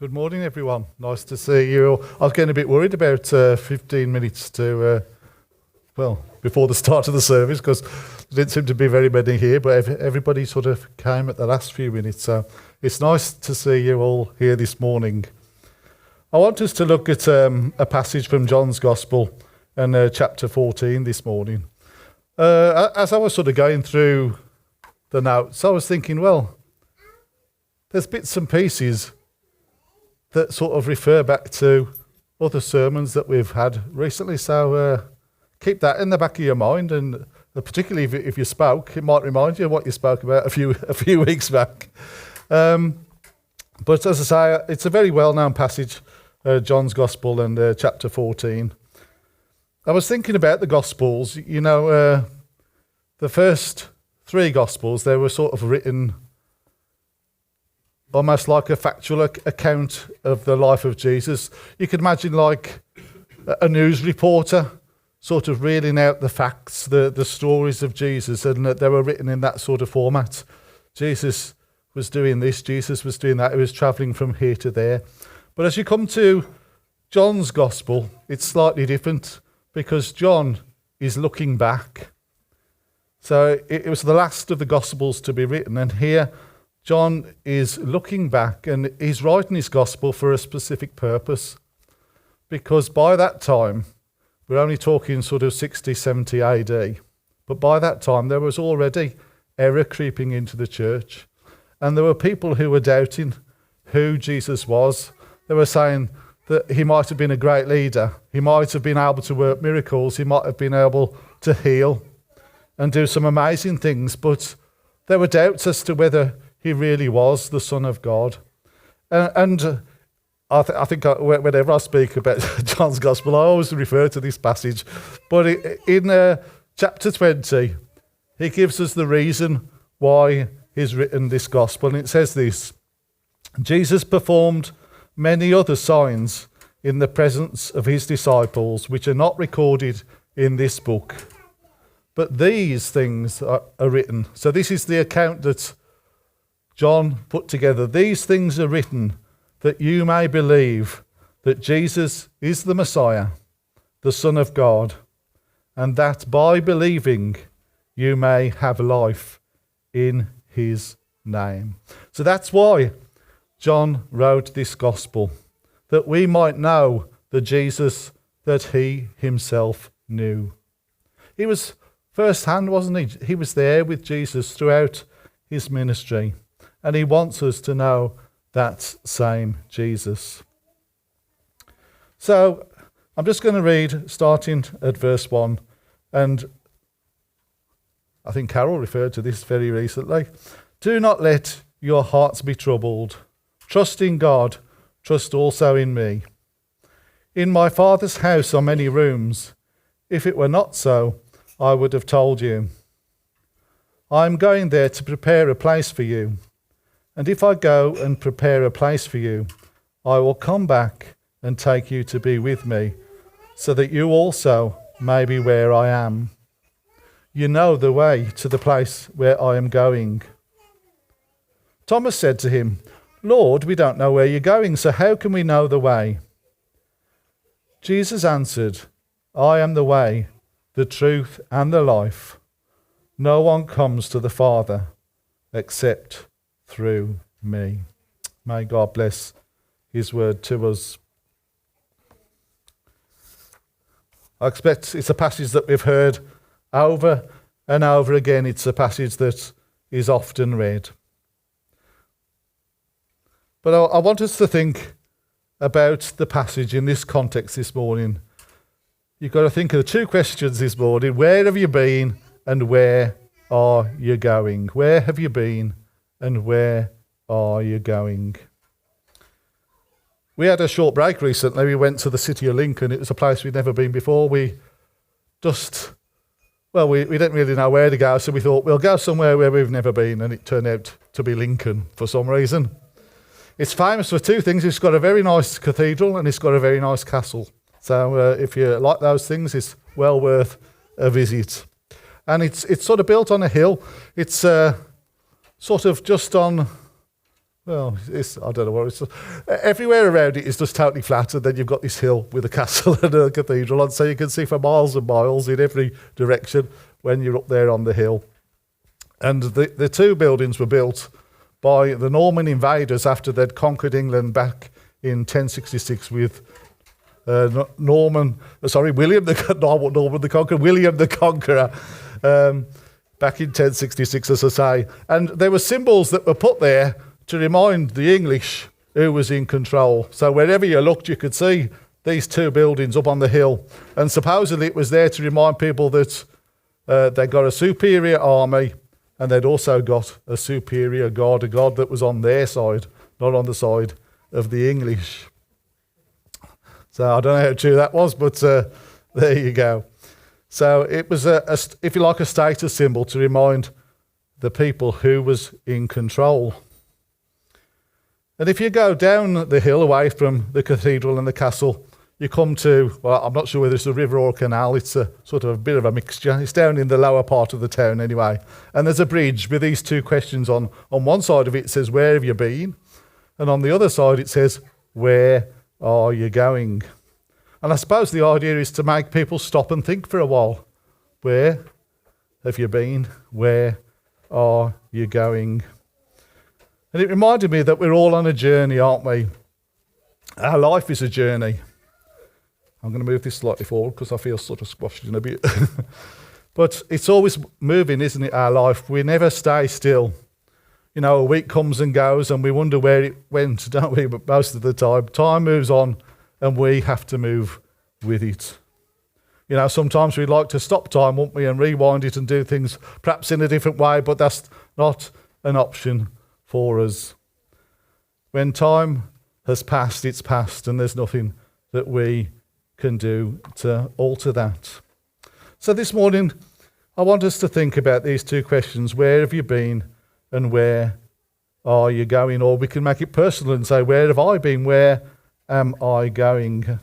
Good morning, everyone. Nice to see you all. I was getting a bit worried about 15 minutes to, before the start of the service, because there didn't seem to be very many here, but everybody sort of came at the last few minutes. So it's nice to see you all here this morning. I want us to look at a passage from John's Gospel and chapter 14 this morning. As I was sort of going through the notes, I was thinking, well, there's bits and pieces that sort of refer back to other sermons that we've had recently. So keep that in the back of your mind, and particularly if you spoke, it might remind you of what you spoke about a few weeks back. But as I say, it's a very well-known passage, John's Gospel and chapter 14. I was thinking about the Gospels. You know, the first three Gospels, they were sort of written almost like a factual account of the life of Jesus. You could imagine like a news reporter sort of reeling out the facts, the stories of Jesus, and they were written in that sort of format. Jesus was doing this, Jesus was doing that, he was travelling from here to there. But as you come to John's Gospel, it's slightly different, because John is looking back. So it was the last of the Gospels to be written, and here John is looking back, and he's writing his gospel for a specific purpose, because by that time, we're only talking sort of 60, 70 AD, but by that time there was already error creeping into the church, and there were people who were doubting who Jesus was. They were saying that he might have been a great leader, he might have been able to work miracles, he might have been able to heal and do some amazing things, but there were doubts as to whether he really was the Son of God. And I think whenever I speak about John's Gospel, I always refer to this passage. But in chapter 20, he gives us the reason why he's written this Gospel. And it says this: Jesus performed many other signs in the presence of his disciples, which are not recorded in this book. But these things are written. So this is the account that John put together. These things are written that you may believe that Jesus is the Messiah, the Son of God, and that by believing you may have life in his name. So that's why John wrote this gospel, that we might know the Jesus that he himself knew. He was first hand, wasn't he? He was there with Jesus throughout his ministry. And he wants us to know that same Jesus. So I'm just going to read, starting at verse 1. And I think Carol referred to this very recently. Do not let your hearts be troubled. Trust in God. Trust also in me. In my Father's house are many rooms. If it were not so, I would have told you. I am going there to prepare a place for you. And if I go and prepare a place for you, I will come back and take you to be with me, so that you also may be where I am. You know the way to the place where I am going. Thomas said to him, Lord, we don't know where you're going, so how can we know the way? Jesus answered, I am the way, the truth, and the life. No one comes to the Father except through me. May God bless his word to us. I expect it's a passage that we've heard over and over again. It's a passage that is often read. But I want us to think about the passage in this context this morning. You've got to think of the two questions this morning. Where have you been and where are you going? Where have you been and where are you going? We had a short break recently. We went to the city of Lincoln. It was a place we'd never been before. We didn't really know where to go, so we thought we'll go somewhere where we've never been, and it turned out to be Lincoln for some reason. It's famous for two things. It's got a very nice cathedral and it's got a very nice castle. So if you like those things, it's well worth a visit. And it's sort of built on a hill. It's sort of just on well, I don't know what it's. Everywhere around it is just totally flat, and then you've got this hill with a castle and a cathedral on, so you can see for miles and miles in every direction when you're up there on the hill. And the two buildings were built by the Norman invaders after they'd conquered England back in 1066 with William the Conqueror, back in 1066, as I say. And there were symbols that were put there to remind the English who was in control. So wherever you looked, you could see these two buildings up on the hill. And supposedly it was there to remind people that they got a superior army, and they'd also got a superior God, a God that was on their side, not on the side of the English. So I don't know how true that was, but there you go. So it was, if you like, a status symbol to remind the people who was in control. And if you go down the hill away from the cathedral and the castle, you come to, well, I'm not sure whether it's a river or a canal. It's a sort of a bit of a mixture. It's down in the lower part of the town anyway. And there's a bridge with these two questions on. On one side of it, it says, "Where have you been?" And on the other side, it says, "Where are you going?" And I suppose the idea is to make people stop and think for a while. Where have you been? Where are you going? And it reminded me that we're all on a journey, aren't we? Our life is a journey. I'm going to move this slightly forward because I feel sort of squashed in a bit. But it's always moving, isn't it, our life? We never stay still. You know, a week comes and goes and we wonder where it went, don't we? But most of the time moves on and we have to move with it. You know, sometimes we'd like to stop time, wouldn't we, and rewind it and do things perhaps in a different way, but that's not an option for us. When time has passed, it's past, and there's nothing that we can do to alter that. So this morning, I want us to think about these two questions. Where have you been and where are you going? Or we can make it personal and say, where have I been? Where am I going? And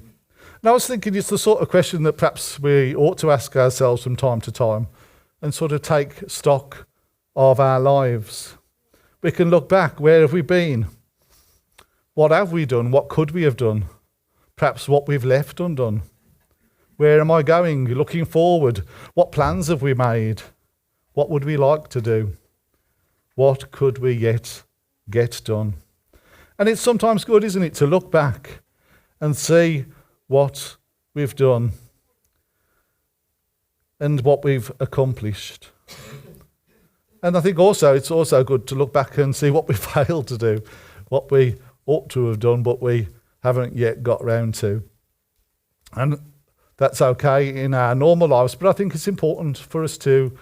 I was thinking it's the sort of question that perhaps we ought to ask ourselves from time to time and sort of take stock of our lives. We can look back. Where have we been? What have we done? What could we have done? Perhaps what we've left undone. Where am I going? Looking forward. What plans have we made? What would we like to do? What could we yet get done? And it's sometimes good, isn't it, to look back and see what we've done and what we've accomplished. And I think also it's also good to look back and see what we failed to do, what we ought to have done, but we haven't yet got round to. And that's okay in our normal lives, but I think it's important for us to,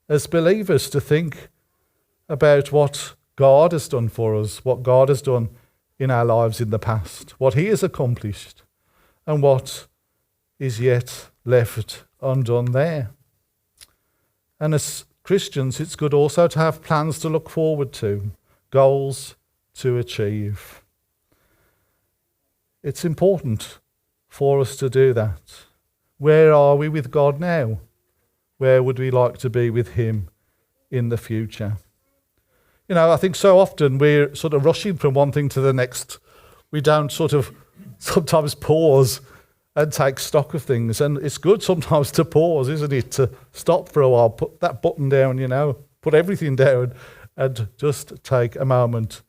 as believers, to think about what God has done for us, what God has done in our lives in the past, what he has accomplished, and what is yet left undone there. And as Christians, it's good also to have plans to look forward to, goals to achieve. It's important for us to do that. Where are we with God now? Where would we like to be with him in the future? You know, I think so often we're sort of rushing from one thing to the next. We don't sort of sometimes pause and take stock of things. And it's good sometimes to pause, isn't it? To stop for a while, put that button down, you know, put everything down and just take a moment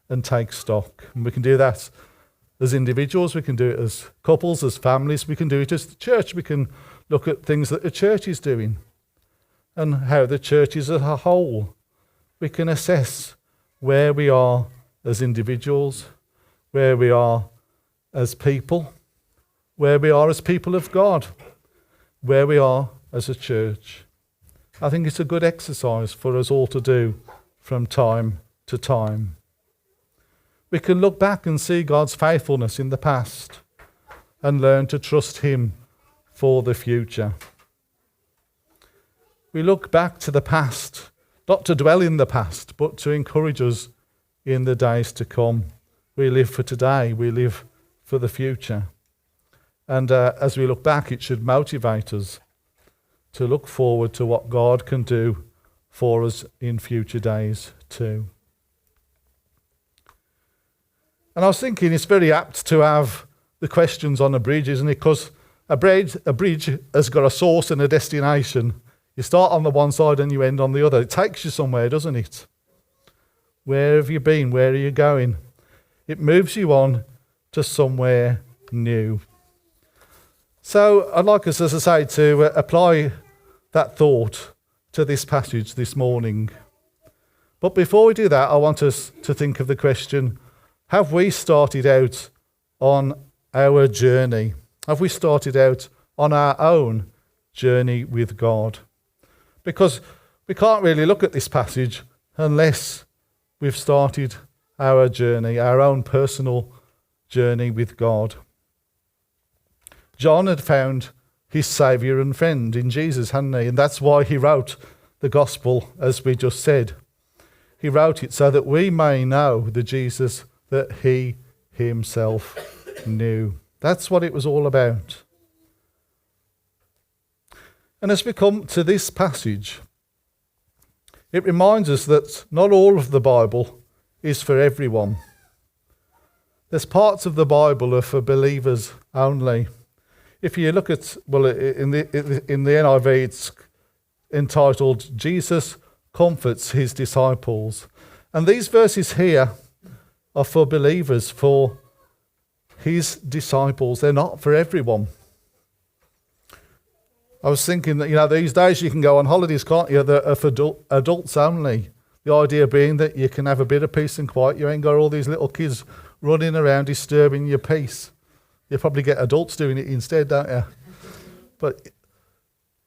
and take stock. And we can do that as individuals, we can do it as couples, as families, we can do it as the church. We can look at things that the church is doing and how the church is as a whole. We can assess where we are as individuals, where we are as people, where we are as people of God, where we are as a church. I think it's a good exercise for us all to do from time to time. We can look back and see God's faithfulness in the past and learn to trust him for the future. We look back to the past, not to dwell in the past, but to encourage us in the days to come. We live for today, we live for the future. And as we look back, it should motivate us to look forward to what God can do for us in future days too. And I was thinking it's very apt to have the questions on a bridge, isn't it? Because a bridge has got a source and a destination. You start on the one side and you end on the other. It takes you somewhere, doesn't it? Where have you been? Where are you going? It moves you on to somewhere new. So I'd like us, as I say, to apply that thought to this passage this morning. But before we do that, I want us to think of the question, have we started out on our journey? Have we started out on our own journey with God? Because we can't really look at this passage unless we've started our journey, our own personal journey with God. John had found his saviour and friend in Jesus, hadn't he? And that's why he wrote the gospel, as we just said. He wrote it so that we may know the Jesus that he himself knew. That's what it was all about. And as we come to this passage, it reminds us that not all of the Bible is for everyone. There's parts of the Bible are for believers only. If you look at, in the NIV, it's entitled, Jesus Comforts His Disciples. And these verses here are for believers, for his disciples. They're not for everyone. I was thinking that, these days you can go on holidays, can't you, that are for adults only. The idea being that you can have a bit of peace and quiet. You ain't got all these little kids running around disturbing your peace. You probably get adults doing it instead, don't you? But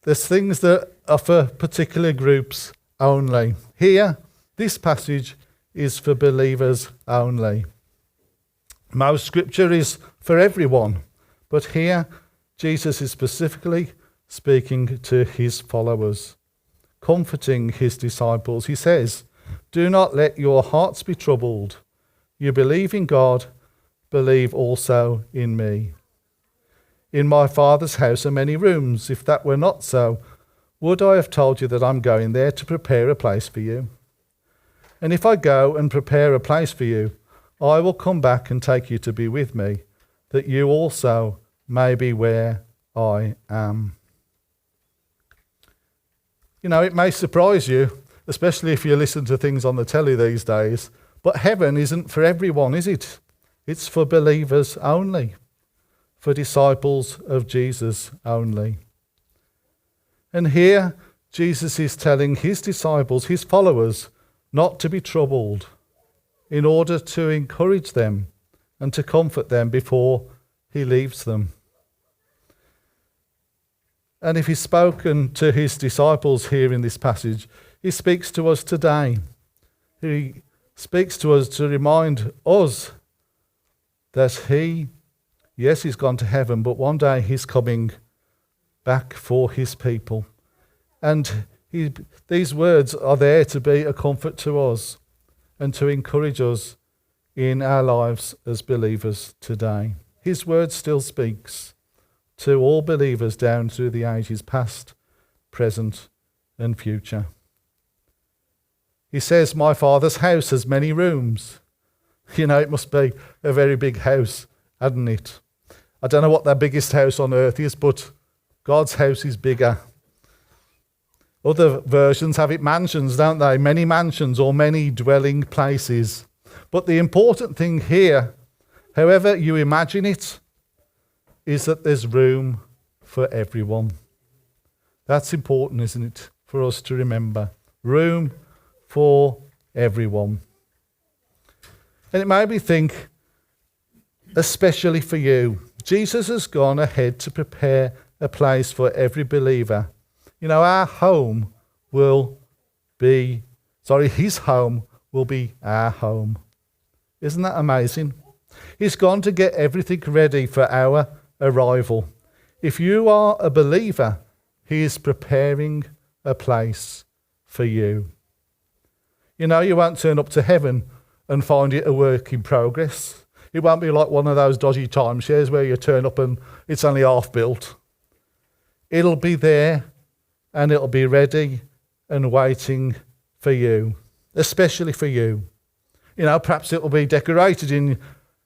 there's things that are for particular groups only. Here, this passage is for believers only. Most scripture is for everyone, but here Jesus is specifically speaking to his followers, comforting his disciples. He says, "Do not let your hearts be troubled. You believe in God, believe also in me. In my Father's house are many rooms. If that were not so, would I have told you that I'm going there to prepare a place for you? And if I go and prepare a place for you, I will come back and take you to be with me, that you also may be where I am." It may surprise you, especially if you listen to things on the telly these days, but heaven isn't for everyone, is it? It's for believers only, for disciples of Jesus only. And here, Jesus is telling his disciples, his followers, not to be troubled, in order to encourage them and to comfort them before he leaves them. And if he's spoken to his disciples here in this passage, he speaks to us today. He speaks to us to remind us that he's gone to heaven, but one day he's coming back for his people. And these words are there to be a comfort to us and to encourage us in our lives as believers today. His word still speaks to all believers down through the ages past, present, and future. He says, "My Father's house has many rooms." It must be a very big house, hadn't it? I don't know what their biggest house on earth is, but God's house is bigger. Other versions have it mansions, don't they? Many mansions or many dwelling places. But the important thing here, however you imagine it, is that there's room for everyone. That's important, isn't it, for us to remember? Room for everyone. And it made me think, especially for you, Jesus has gone ahead to prepare a place for every believer. Our home will be, his home will be our home. Isn't that amazing? He's gone to get everything ready for our arrival. If you are a believer, he is preparing a place for you. You won't turn up to heaven and find it a work in progress. It won't be like one of those dodgy timeshares where you turn up and it's only half built. It'll be there and it'll be ready and waiting for you, especially for you. Perhaps it'll be decorated in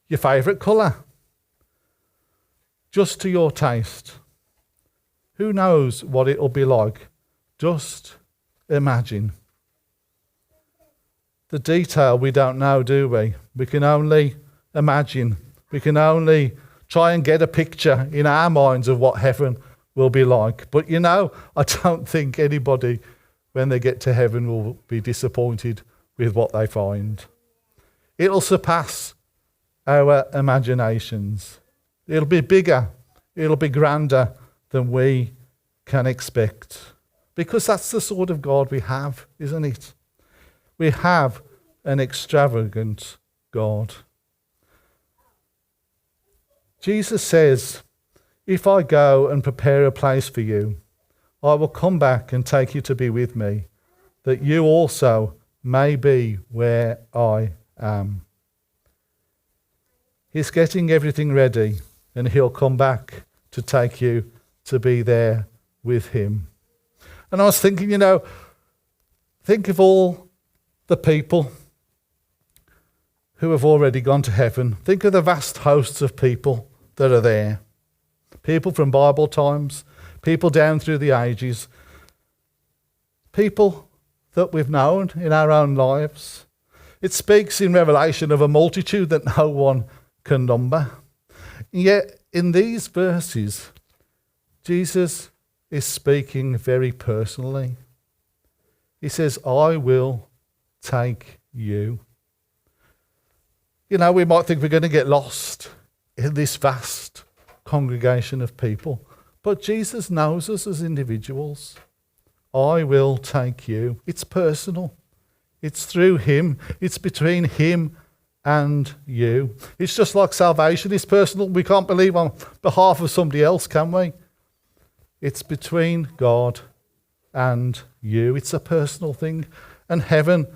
your favourite colour, just to your taste. Who knows what it'll be like? Just imagine. The detail we don't know, do we? We can only imagine. We can only try and get a picture in our minds of what heaven will be like. But I don't think anybody, when they get to heaven, will be disappointed with what they find. It'll surpass our imaginations. It'll be bigger. It'll be grander than we can expect. Because that's the sort of God we have, isn't it? We have an extravagant God. Jesus says, if I go and prepare a place for you, I will come back and take you to be with me, that you also may be where I am. He's getting everything ready, and he'll come back to take you to be there with him. And I was thinking, think of all the people who have already gone to heaven. Think of the vast hosts of people that are there. People from Bible times, people down through the ages, people that we've known in our own lives. It speaks in Revelation of a multitude that no one can number. Yet in these verses, Jesus is speaking very personally. He says, I will take you. We might think we're going to get lost in this vast congregation of people, but Jesus knows us as individuals. I will take you. It's personal. It's through him. It's between him and you. It's just like salvation is personal. We can't believe on behalf of somebody else, can we? It's between God and you. It's a personal thing. And heaven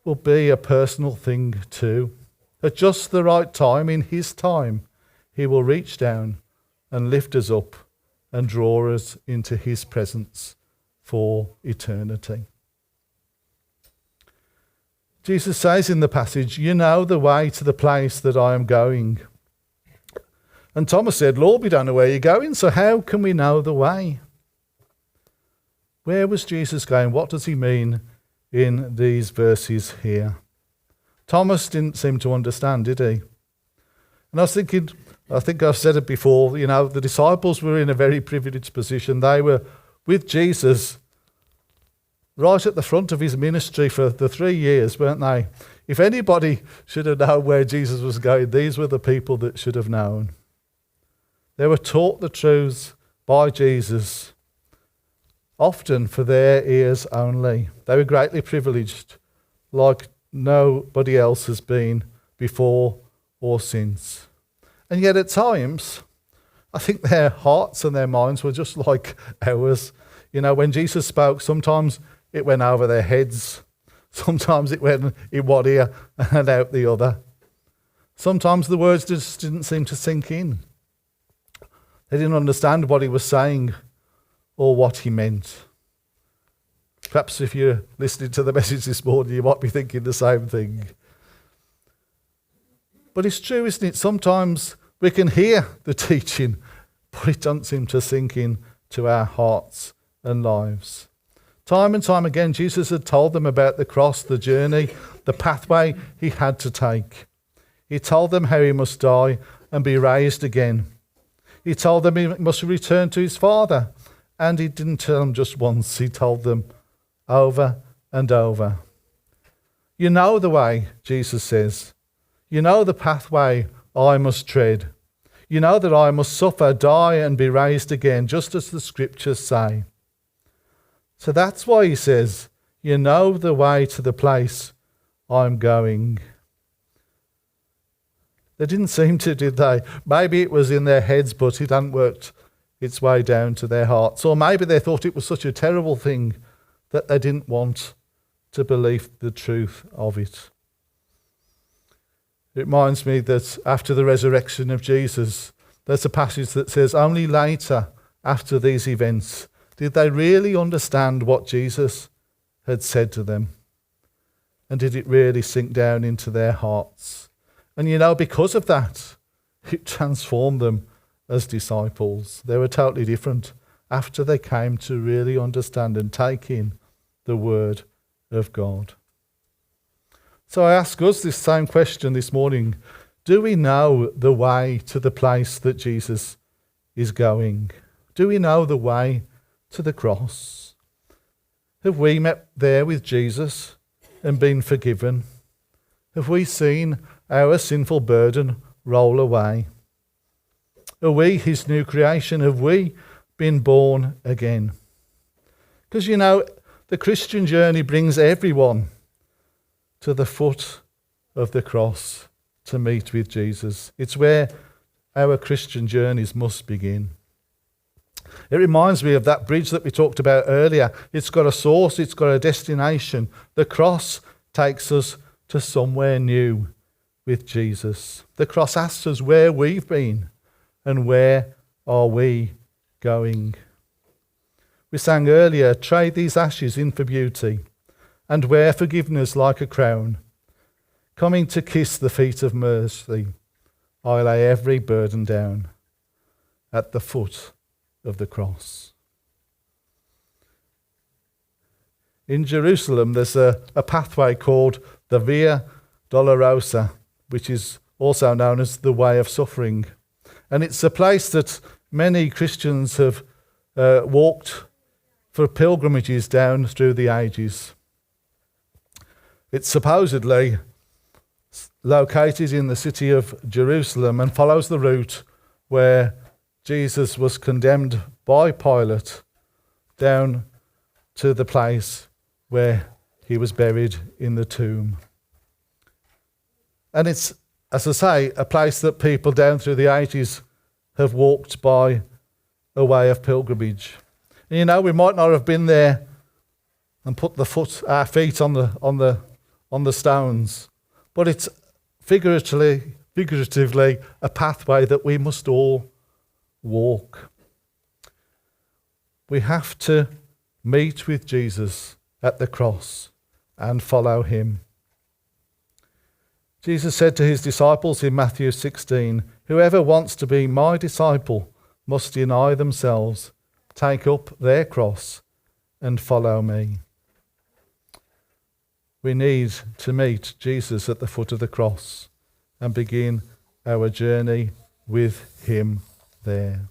will be a personal thing too. At just the right time, in his time, he will reach down and lift us up and draw us into his presence for eternity. Jesus says in the passage, you know the way to the place that I am going. And Thomas said, Lord, we don't know where you're going, so how can we know the way? Where was Jesus going? What does he mean in these verses here? Thomas didn't seem to understand, did he? And I was thinking, I think I've said it before, the disciples were in a very privileged position. They were with Jesus right at the front of his ministry for the 3 years, weren't they? If anybody should have known where Jesus was going, these were the people that should have known. They were taught the truths by Jesus, often for their ears only. They were greatly privileged, like nobody else has been before or since. And yet at times, I think their hearts and their minds were just like ours. When Jesus spoke, sometimes it went over their heads. Sometimes it went in one ear and out the other. Sometimes the words just didn't seem to sink in. They didn't understand what he was saying or what he meant. Perhaps if you're listening to the message this morning, you might be thinking the same thing. But it's true, isn't it? Sometimes we can hear the teaching, but it doesn't seem to sink in to our hearts and lives. Time and time again, Jesus had told them about the cross, the journey, the pathway he had to take. He told them how he must die and be raised again. He told them he must return to his Father. And he didn't tell them just once, he told them over and over. You know the way, Jesus says. You know the pathway I must tread. You know that I must suffer, die, and be raised again, just as the scriptures say. So that's why he says, you know the way to the place I'm going. They didn't seem to, did they? Maybe it was in their heads, but it hadn't worked its way down to their hearts. Or maybe they thought it was such a terrible thing that they didn't want to believe the truth of it. It reminds me that after the resurrection of Jesus, there's a passage that says, only later, after these events, did they really understand what Jesus had said to them? And did it really sink down into their hearts? And because of that, it transformed them as disciples. They were totally different after they came to really understand and take in the word of God. So I ask us this same question this morning. Do we know the way to the place that Jesus is going? Do we know the way to the cross? Have we met there with Jesus and been forgiven? Have we seen our sinful burden roll away? Are we his new creation? Have we been born again? Because the Christian journey brings everyone to the foot of the cross to meet with Jesus. It's where our Christian journeys must begin. It reminds me of that bridge that we talked about earlier. It's got a source, it's got a destination. The cross takes us to somewhere new with Jesus. The cross asks us where we've been and where are we going. We sang earlier, trade these ashes in for beauty and wear forgiveness like a crown. Coming to kiss the feet of mercy, I lay every burden down at the foot of the cross. In Jerusalem, there's a pathway called the Via Dolorosa, which is also known as the Way of Suffering. And it's a place that many Christians have walked for pilgrimages down through the ages. It's supposedly located in the city of Jerusalem and follows the route where Jesus was condemned by Pilate down to the place where he was buried in the tomb. And it's, as I say, a place that people down through the ages have walked by a way of pilgrimage. And we might not have been there and put our feet on the stones, but it's figuratively a pathway that we must all walk. We have to meet with Jesus at the cross and follow him. Jesus said to his disciples in Matthew 16, "Whoever wants to be my disciple must deny themselves, take up their cross and follow me." We need to meet Jesus at the foot of the cross and begin our journey with him there.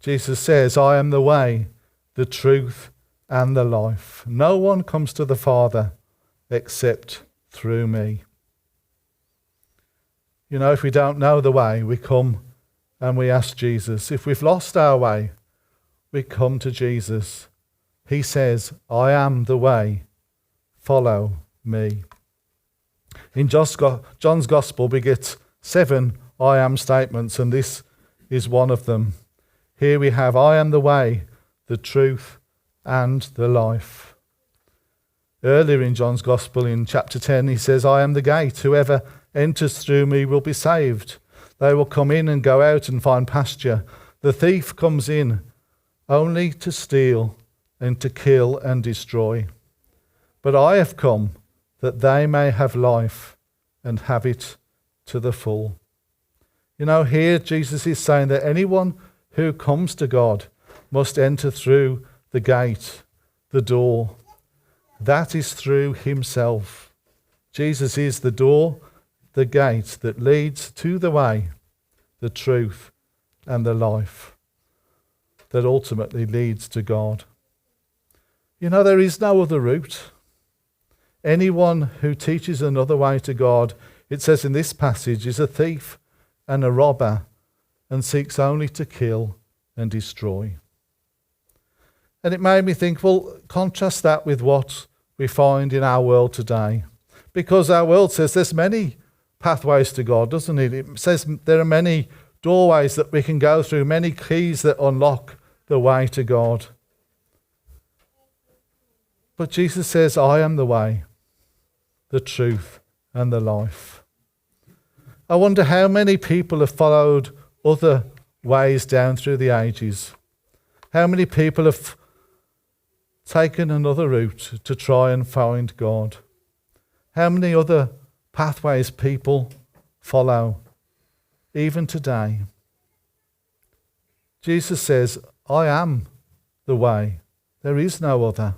Jesus says, "I am the way, the truth, and the life. No one comes to the Father except through me." If we don't know the way, we come and we ask Jesus. If we've lost our way, we come to Jesus. He says, "I am the way, follow me." In John's Gospel, we get 7 I am statements, and this is one of them. Here we have, "I am the way, the truth, and the life." Earlier in John's Gospel, in chapter 10, he says, "I am the gate. Whoever enters through me will be saved. They will come in and go out and find pasture. The thief comes in only to steal and to kill and destroy. But I have come that they may have life and have it to the full." Here Jesus is saying that anyone who comes to God must enter through the gate, the door. That is through himself. Jesus is the door, the gate that leads to the way, the truth, and the life that ultimately leads to God. There is no other route. Anyone who teaches another way to God, it says in this passage, is a thief and a robber and seeks only to kill and destroy. And it made me think, well, contrast that with what we find in our world today. Because our world says there's many pathways to God, doesn't it? It says there are many doorways that we can go through, many keys that unlock the way to God. But Jesus says, "I am the way, the truth, and the life." I wonder how many people have followed other ways down through the ages. How many people have taken another route to try and find God? How many other pathways people follow, even today. Jesus says, I am the way. There is no other.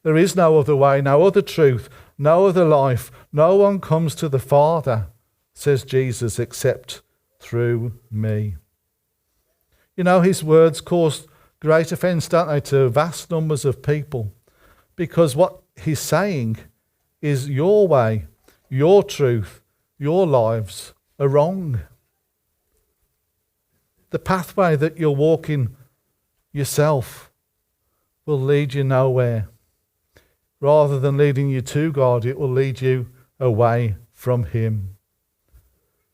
There is no other way, no other truth, no other life. No one comes to the Father, says Jesus, except through me. You know, his words cause great offence, don't they, to vast numbers of people, because what he's saying is your way, your truth, your lives are wrong. The pathway that you're walking yourself will lead you nowhere. Rather than leading you to God, it will lead you away from him.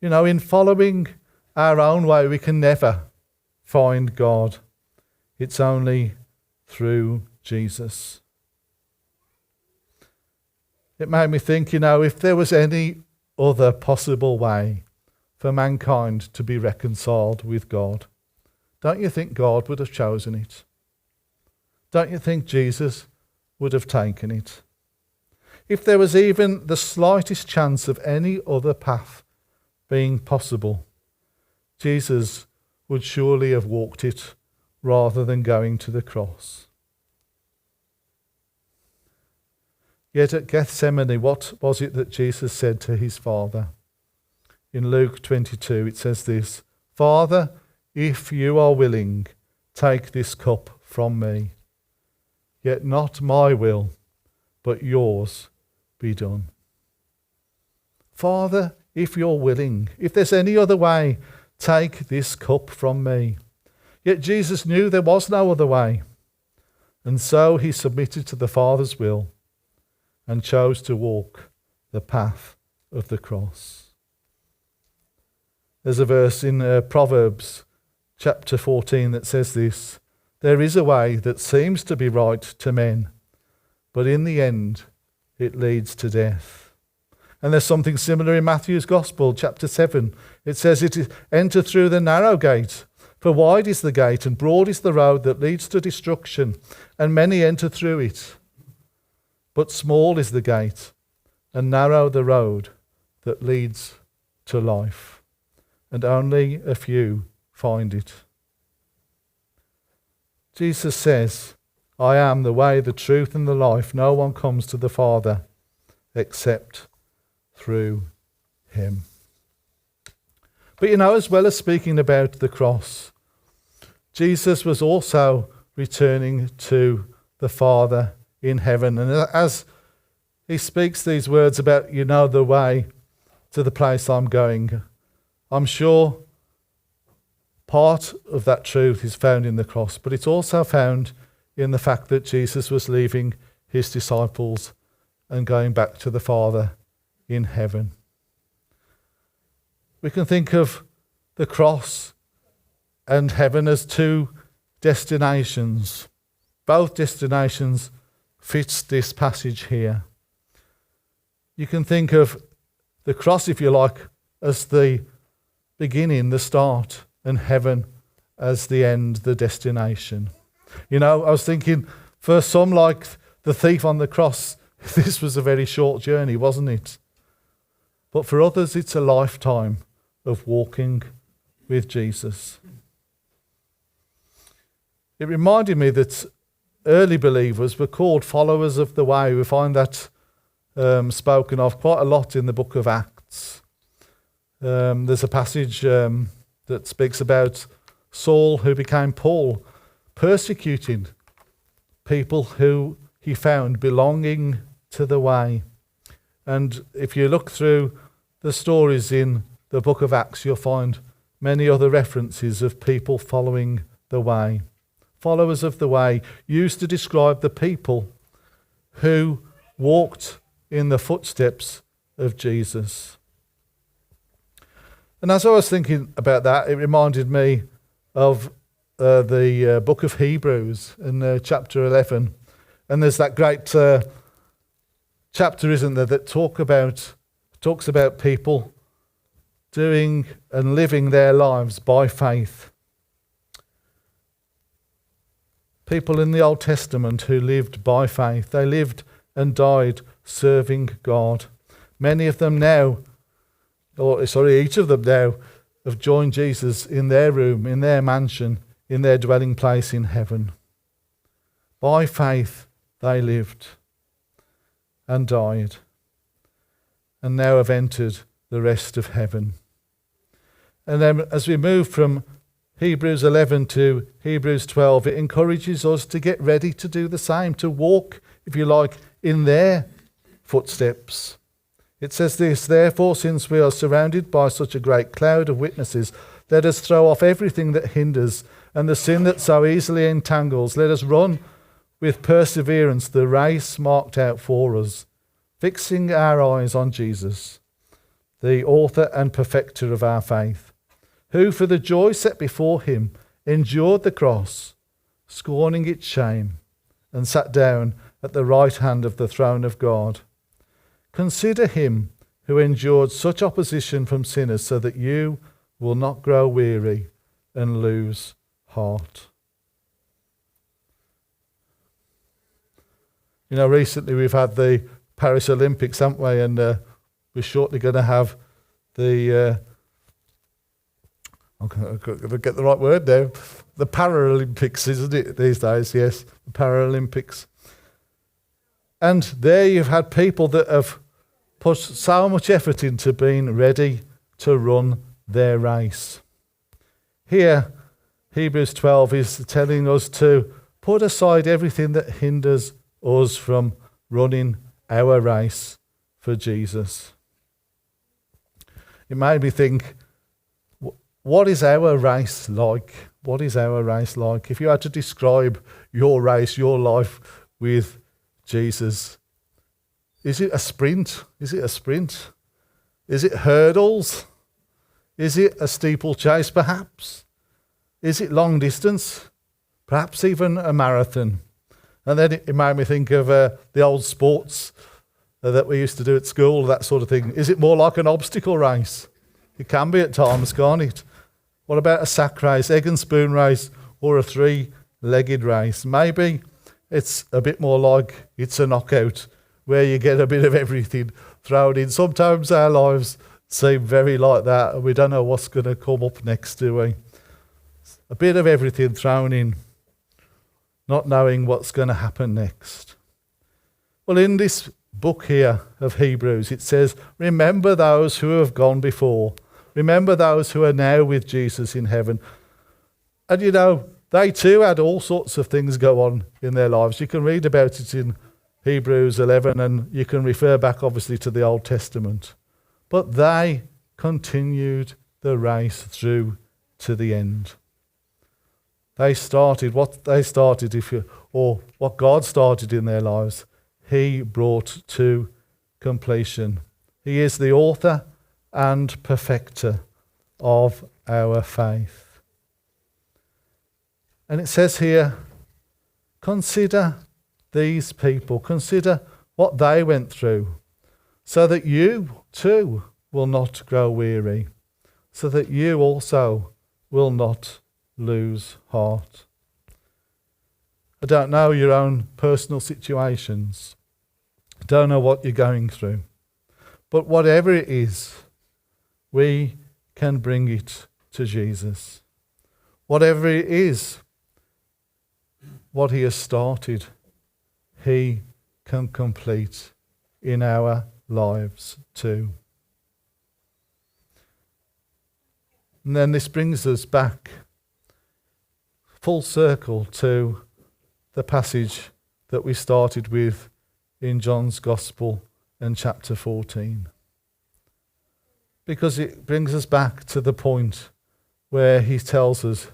You know, in following our own way, we can never find God. It's only through Jesus. It made me think, you know, if there was any other possible way for mankind to be reconciled with God, don't you think God would have chosen it? Don't you think Jesus would have taken it? If there was even the slightest chance of any other path being possible, Jesus would surely have walked it rather than going to the cross. Yet at Gethsemane, what was it that Jesus said to his Father? In Luke 22, it says this, Father, if you are willing, take this cup from me. Yet not my will, but yours be done. Father, if you're willing, if there's any other way, take this cup from me. Yet Jesus knew there was no other way. And so he submitted to the Father's will and chose to walk the path of the cross. There's a verse in Proverbs chapter 14 that says this, there is a way that seems to be right to men, but in the end it leads to death. And there's something similar in Matthew's Gospel, chapter 7. It says, it is enter through the narrow gate, for wide is the gate and broad is the road that leads to destruction, and many enter through it. But small is the gate and narrow the road that leads to life, and only a few find it. Jesus says, I am the way, the truth, and the life. No one comes to the Father except through him. But you know, as well as speaking about the cross, Jesus was also returning to the Father in heaven. And as he speaks these words about, you know, the way to the place I'm going, I'm sure part of that truth is found in the cross, but it's also found in the fact that Jesus was leaving his disciples and going back to the Father in heaven. We can think of the cross and heaven as two destinations. Both destinations fits this passage here. You can think of the cross, if you like, as the beginning, the start, and heaven as the end, the destination. You know, I was thinking, for some, like the thief on the cross, this was a very short journey, wasn't it? But for others, it's a lifetime of walking with Jesus. It reminded me that early believers were called followers of the way. We find that spoken of quite a lot in the book of Acts. There's a passage that speaks about Saul, who became Paul, persecuting people who he found belonging to the way. And if you look through the stories in the book of Acts, you'll find many other references of people following the way. Followers of the way used to describe the people who walked in the footsteps of Jesus. And as I was thinking about that, it reminded me of the book of Hebrews in chapter 11. And there's that great chapter, isn't there, that talks about people doing and living their lives by faith. People in the Old Testament who lived by faith. They lived and died serving God. Many of them now, each of them now, have joined Jesus in their room, in their mansion, in their dwelling place in heaven. By faith they lived and died, and now have entered the rest of heaven. And then as we move from Hebrews 11 to Hebrews 12, it encourages us to get ready to do the same, to walk, if you like, in their footsteps. It says this, therefore, since we are surrounded by such a great cloud of witnesses, let us throw off everything that hinders and the sin that so easily entangles. Let us run with perseverance the race marked out for us, fixing our eyes on Jesus, the author and perfecter of our faith, who for the joy set before him endured the cross, scorning its shame, and sat down at the right hand of the throne of God. Consider him who endured such opposition from sinners, so that you will not grow weary and lose heart. You know, recently we've had the Paris Olympics, haven't we? And we're shortly going to have the I'm going to get the right word now. The Paralympics, isn't it, these days? Yes, the Paralympics. And there you've had people that have put so much effort into being ready to run their race. Here, Hebrews 12 is telling us to put aside everything that hinders us from running our race for Jesus. It made me think, what is our race like? What is our race like? If you had to describe your race, your life with Jesus, is it a sprint? Is it a sprint? Is it hurdles? Is it a steeplechase perhaps? Is it long distance? Perhaps even a marathon? And then it made me think of the old sports that we used to do at school, that sort of thing. Is it more like an obstacle race? It can be at times, can't it? What about a sack race, egg and spoon race, or a three-legged race? Maybe it's a bit more like it's a knockout, where you get a bit of everything thrown in. Sometimes our lives seem very like that, and we don't know what's going to come up next, do we? A bit of everything thrown in, not knowing what's going to happen next. Well, in this book here of Hebrews, it says, remember those who have gone before. Remember those who are now with Jesus in heaven. And you know, they too had all sorts of things go on in their lives. You can read about it in Hebrews 11, and you can refer back obviously to the Old Testament. But they continued the race through to the end. They started what they started, or what God started in their lives, he brought to completion. He is the author and perfecter of our faith. And it says here, consider these people, consider what they went through, so that you too will not grow weary, so that you also will not lose heart. I don't know your own personal situations. I don't know what you're going through. But whatever it is, we can bring it to Jesus. Whatever it is, what he has started, he can complete in our lives too. And then this brings us back full circle to the passage that we started with in John's Gospel and chapter 14. Because it brings us back to the point where he tells us,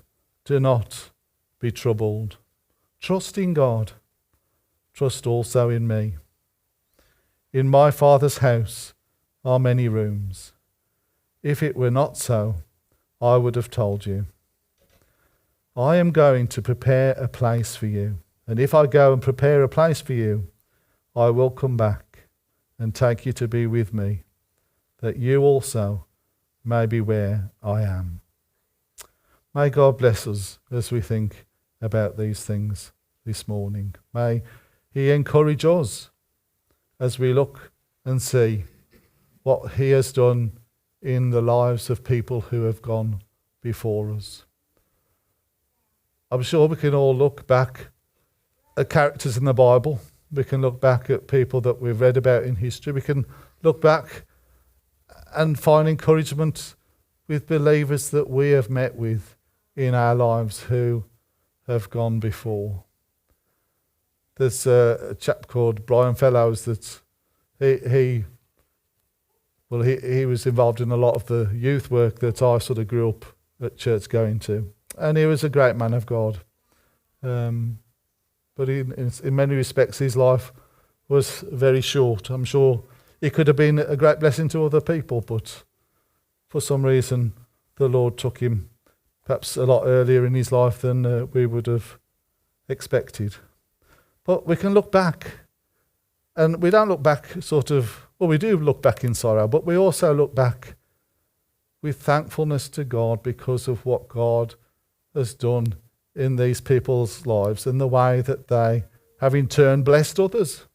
do not be troubled. Trust in God. Trust also in me. In my Father's house are many rooms. If it were not so, I would have told you. I am going to prepare a place for you. And if I go and prepare a place for you, I will come back and take you to be with me, that you also may be where I am. May God bless us as we think about these things this morning. May he encourage us as we look and see what he has done in the lives of people who have gone before us. I'm sure we can all look back at characters in the Bible. We can look back at people that we've read about in history. We can look back and find encouragement with believers that we have met with in our lives who have gone before. There's a chap called Brian Fellows that he was involved in a lot of the youth work that I sort of grew up at church going to. And he was a great man of God. But in many respects, his life was very short. I'm sure he could have been a great blessing to other people, but for some reason, the Lord took him perhaps a lot earlier in his life than we would have expected. But we can look back, and we don't look back we do look back in sorrow, but we also look back with thankfulness to God because of what God has done in these people's lives and the way that they have in turn blessed others.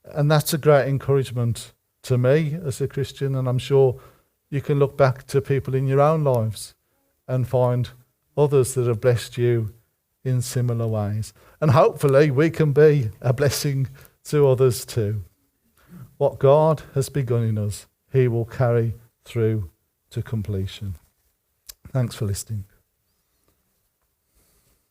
And that's a great encouragement to me as a Christian, and I'm sure you can look back to people in your own lives and find others that have blessed you in similar ways. And hopefully we can be a blessing to others too. What God has begun in us, he will carry through to completion. Thanks for listening.